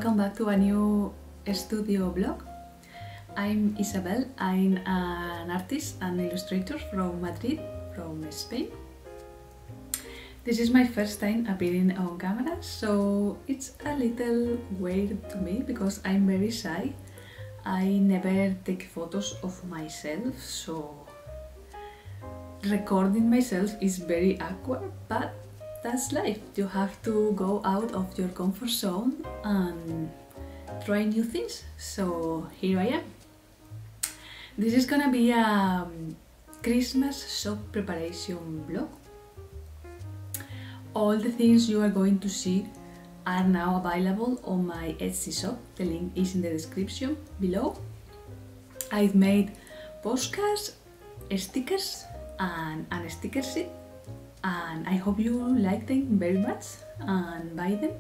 welcome back to a new studio blog. I'm Isabel, I'm an artist and illustrator from Madrid, from Spain. This is my first time appearing on camera, so it's a little weird to me because I'm very shy. I never take photos of myself, so recording myself is very awkward, but that's life. You have to go out of your comfort zone and try new things. So here I am. This is gonna be a Christmas shop preparation vlog. All the things you are going to see are now available on my Etsy shop. The link is in the description below. I've made postcards, stickers and a sticker sheet, and I hope you like them very much and buy them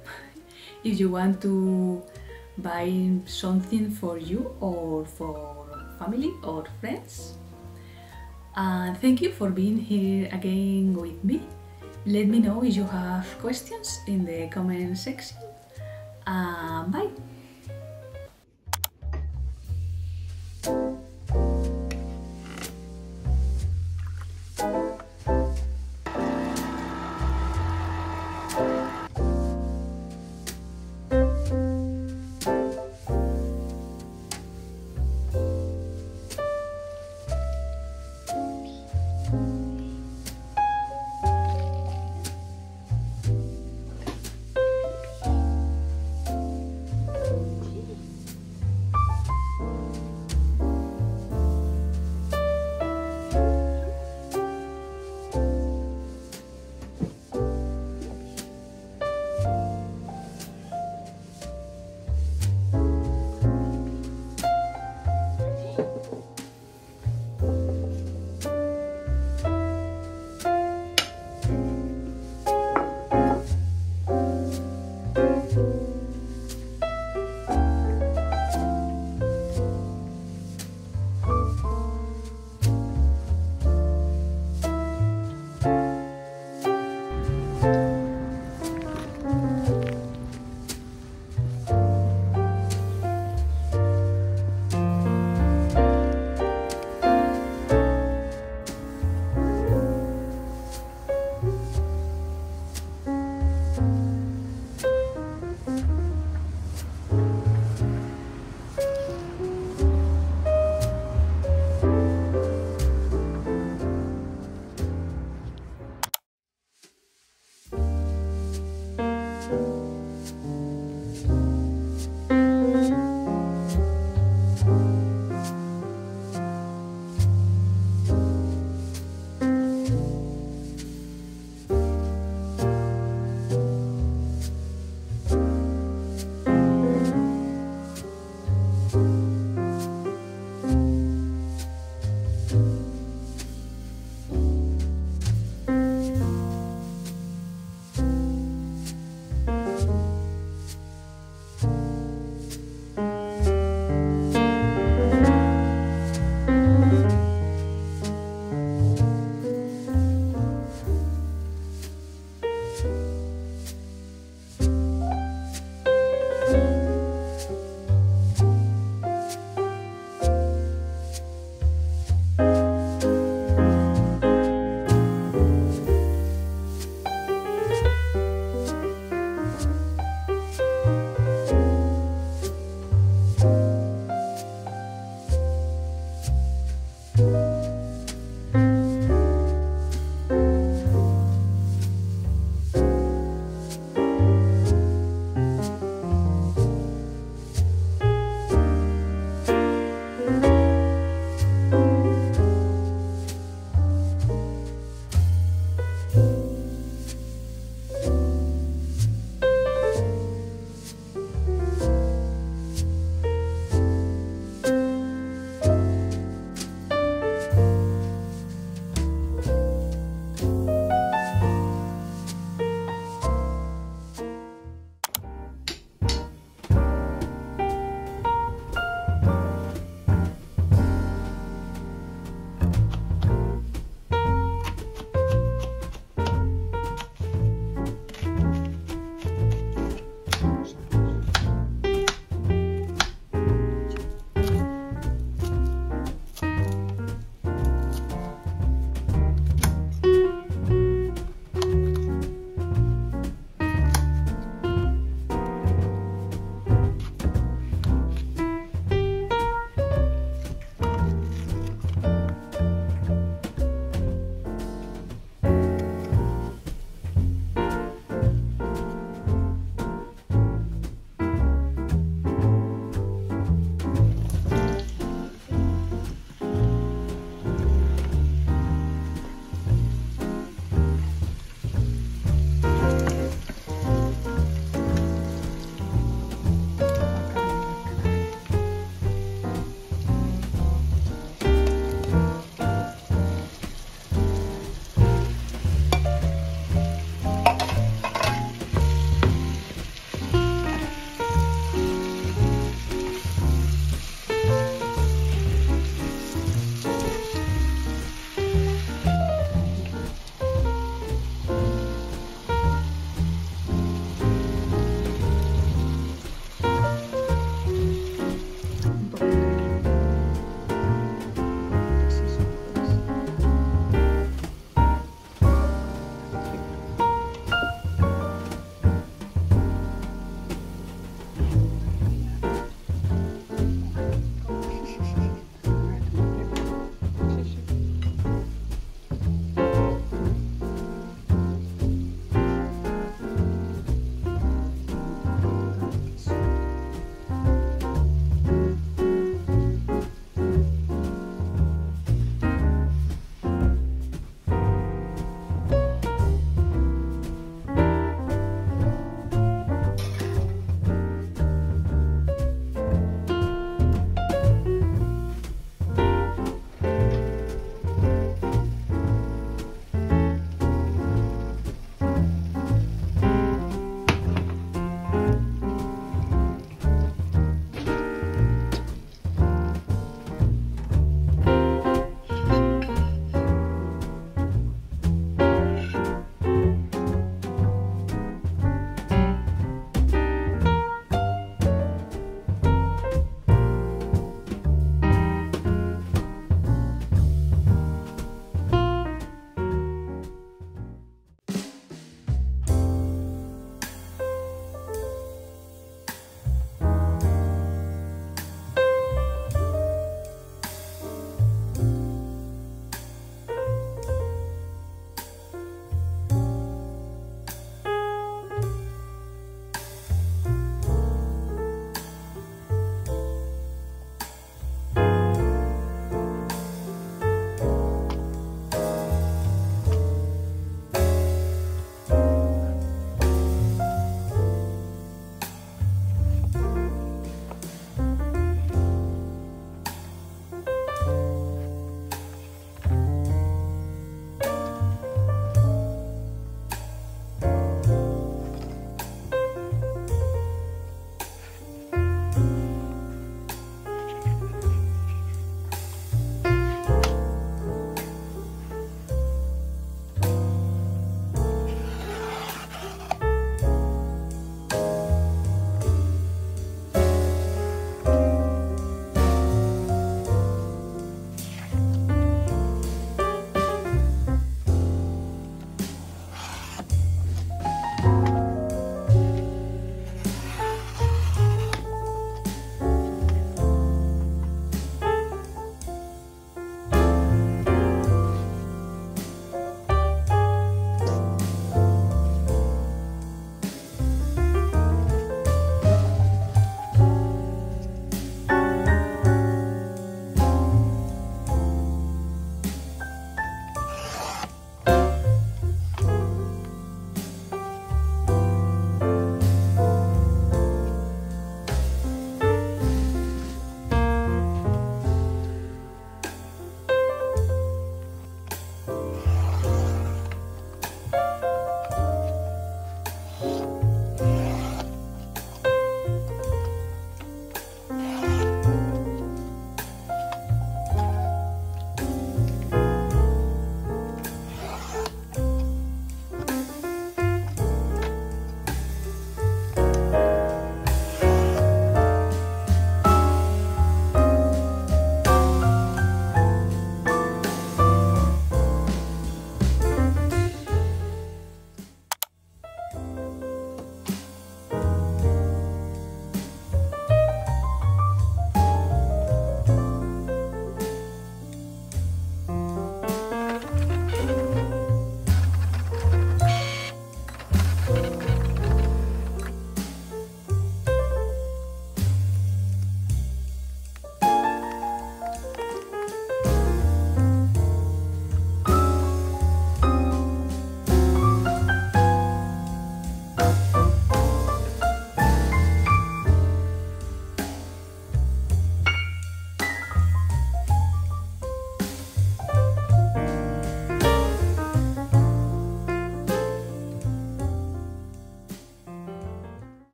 if you want to buy something for you or for family or friends. And thank you for being here again with me. Let me know if you have questions in the comment section. Bye!